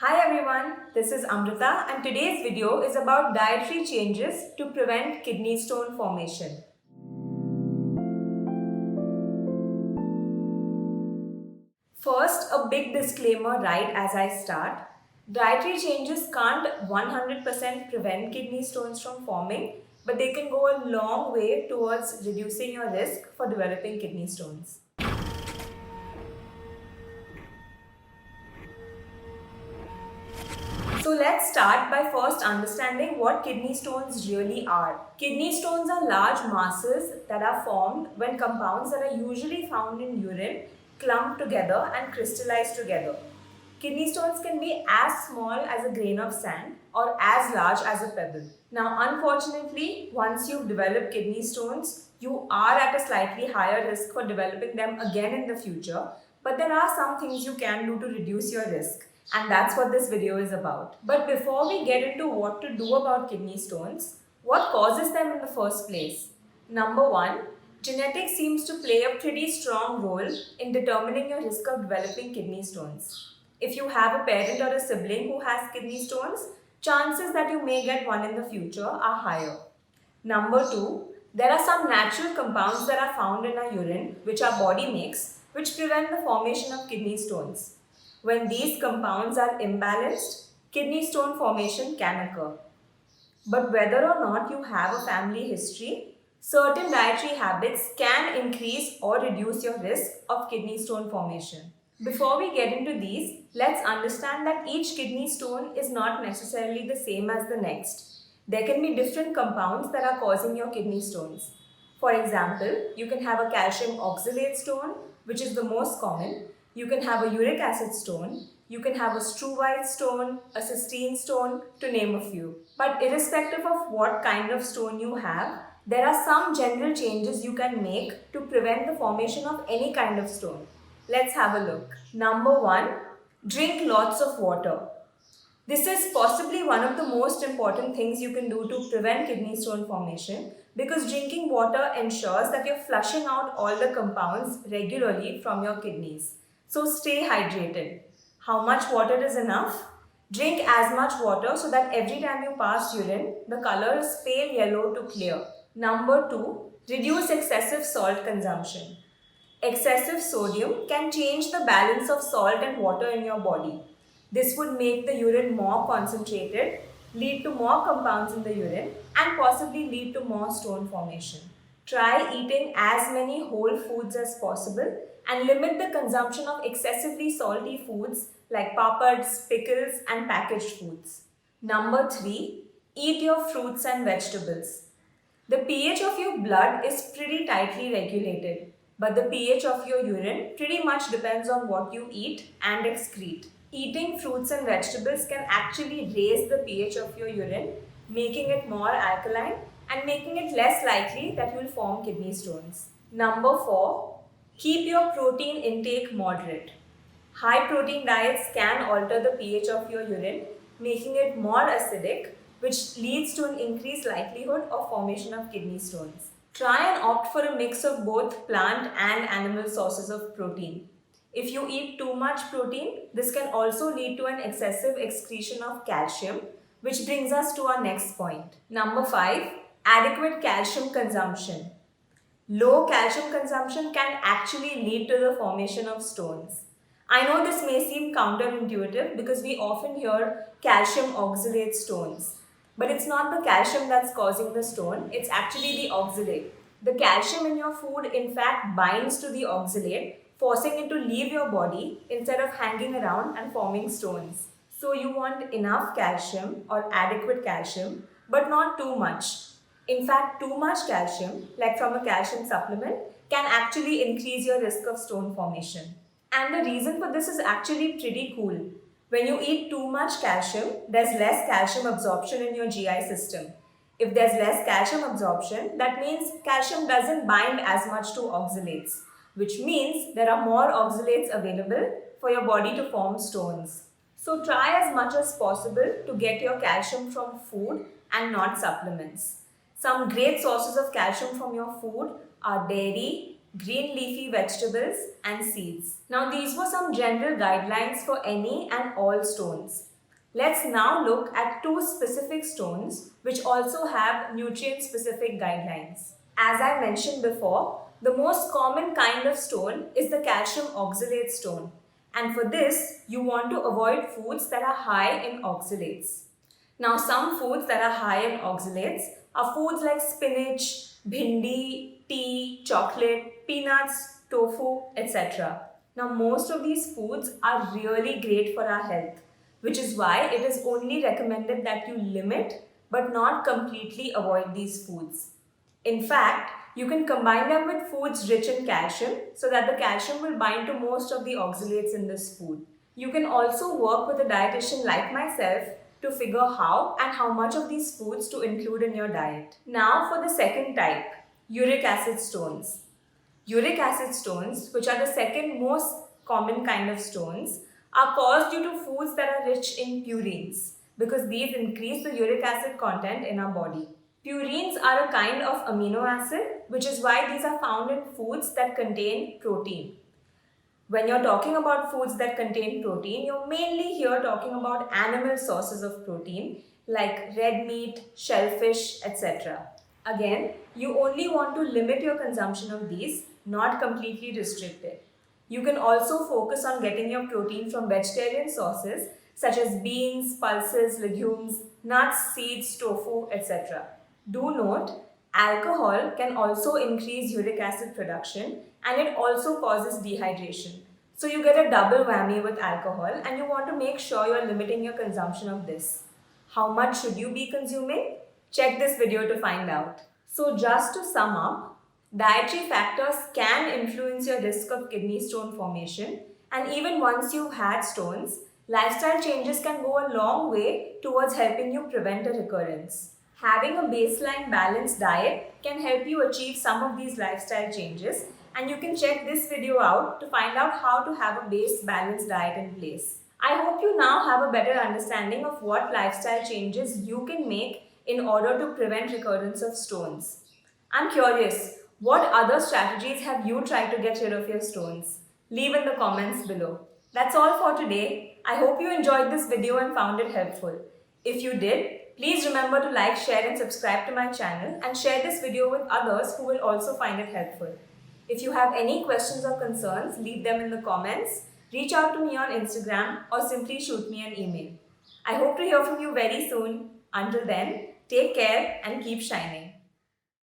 Hi everyone, this is Amrita and today's video is about dietary changes to prevent kidney stone formation. First, a big disclaimer right as I start. Dietary changes can't 100% prevent kidney stones from forming, but they can go a long way towards reducing your risk for developing kidney stones. So let's start by first understanding what kidney stones really are. Kidney stones are large masses that are formed when compounds that are usually found in urine clump together and crystallize together. Kidney stones can be as small as a grain of sand or as large as a pebble. Now, unfortunately, once you've developed kidney stones, you are at a slightly higher risk for developing them again in the future, but there are some things you can do to reduce your risk. And that's what this video is about. But before we get into what to do about kidney stones, what causes them in the first place? Number one, genetics seems to play a pretty strong role in determining your risk of developing kidney stones. If you have a parent or a sibling who has kidney stones, chances that you may get one in the future are higher. Number two, there are some natural compounds that are found in our urine, which our body makes, which prevent the formation of kidney stones. When these compounds are imbalanced, kidney stone formation can occur. But whether or not you have a family history, certain dietary habits can increase or reduce your risk of kidney stone formation. Before we get into these, let's understand that each kidney stone is not necessarily the same as the next. There can be different compounds that are causing your kidney stones. For example, you can have a calcium oxalate stone, which is the most common. You can have a uric acid stone. You can have a struvite stone, a cystine stone, to name a few. But irrespective of what kind of stone you have, there are some general changes you can make to prevent the formation of any kind of stone. Let's have a look. Number one, drink lots of water. This is possibly one of the most important things you can do to prevent kidney stone formation because drinking water ensures that you're flushing out all the compounds regularly from your kidneys. So stay hydrated. How much water is enough? Drink as much water so that every time you pass urine, the color is pale yellow to clear. Number two, reduce excessive salt consumption. Excessive sodium can change the balance of salt and water in your body. This would make the urine more concentrated, lead to more compounds in the urine, and possibly lead to more stone formation. Try eating as many whole foods as possible and limit the consumption of excessively salty foods like papads, pickles, and packaged foods. Number three, eat your fruits and vegetables. The pH of your blood is pretty tightly regulated, but the pH of your urine pretty much depends on what you eat and excrete. Eating fruits and vegetables can actually raise the pH of your urine, making it more alkaline and making it less likely that you will form kidney stones. Number four, keep your protein intake moderate. High protein diets can alter the pH of your urine, making it more acidic, which leads to an increased likelihood of formation of kidney stones. Try and opt for a mix of both plant and animal sources of protein. If you eat too much protein, this can also lead to an excessive excretion of calcium, which brings us to our next point. Number 5, adequate calcium consumption. Low calcium consumption can actually lead to the formation of stones. I know this may seem counterintuitive because we often hear calcium oxalate stones. But it's not the calcium that's causing the stone, it's actually the oxalate. The calcium in your food in fact binds to the oxalate, forcing it to leave your body instead of hanging around and forming stones. So you want enough calcium or adequate calcium, but not too much. In fact, too much calcium, like from a calcium supplement, can actually increase your risk of stone formation. And the reason for this is actually pretty cool. When you eat too much calcium, there's less calcium absorption in your GI system. If there's less calcium absorption, that means calcium doesn't bind as much to oxalates, which means there are more oxalates available for your body to form stones. So try as much as possible to get your calcium from food and not supplements. Some great sources of calcium from your food are dairy, green leafy vegetables and seeds. Now these were some general guidelines for any and all stones. Let's now look at two specific stones which also have nutrient-specific guidelines. As I mentioned before, the most common kind of stone is the calcium oxalate stone. And for this, you want to avoid foods that are high in oxalates. Now, some foods that are high in oxalates are foods like spinach, bhindi, tea, chocolate, peanuts, tofu, etc. Now, most of these foods are really great for our health, which is why it is only recommended that you limit but not completely avoid these foods. In fact, you can combine them with foods rich in calcium so that the calcium will bind to most of the oxalates in this food. You can also work with a dietitian like myself to figure how and how much of these foods to include in your diet. Now for the second type, uric acid stones. Uric acid stones, which are the second most common kind of stones, are caused due to foods that are rich in purines because these increase the uric acid content in our body. Purines are a kind of amino acid, which is why these are found in foods that contain protein. When you're talking about foods that contain protein, you're mainly here talking about animal sources of protein like red meat, shellfish, etc. Again, you only want to limit your consumption of these, not completely restrict it. You can also focus on getting your protein from vegetarian sources such as beans, pulses, legumes, nuts, seeds, tofu, etc. Do note, alcohol can also increase uric acid production and it also causes dehydration. So you get a double whammy with alcohol and you want to make sure you are limiting your consumption of this. How much should you be consuming? Check this video to find out. So just to sum up, dietary factors can influence your risk of kidney stone formation, and even once you've had stones, lifestyle changes can go a long way towards helping you prevent a recurrence. Having a baseline balanced diet can help you achieve some of these lifestyle changes, and you can check this video out to find out how to have a base balanced diet in place. I hope you now have a better understanding of what lifestyle changes you can make in order to prevent recurrence of stones. I'm curious, what other strategies have you tried to get rid of your stones? Leave in the comments below. That's all for today. I hope you enjoyed this video and found it helpful. If you did, please remember to like, share and subscribe to my channel and share this video with others who will also find it helpful. If you have any questions or concerns, leave them in the comments, reach out to me on Instagram or simply shoot me an email. I hope to hear from you very soon. Until then, take care and keep shining.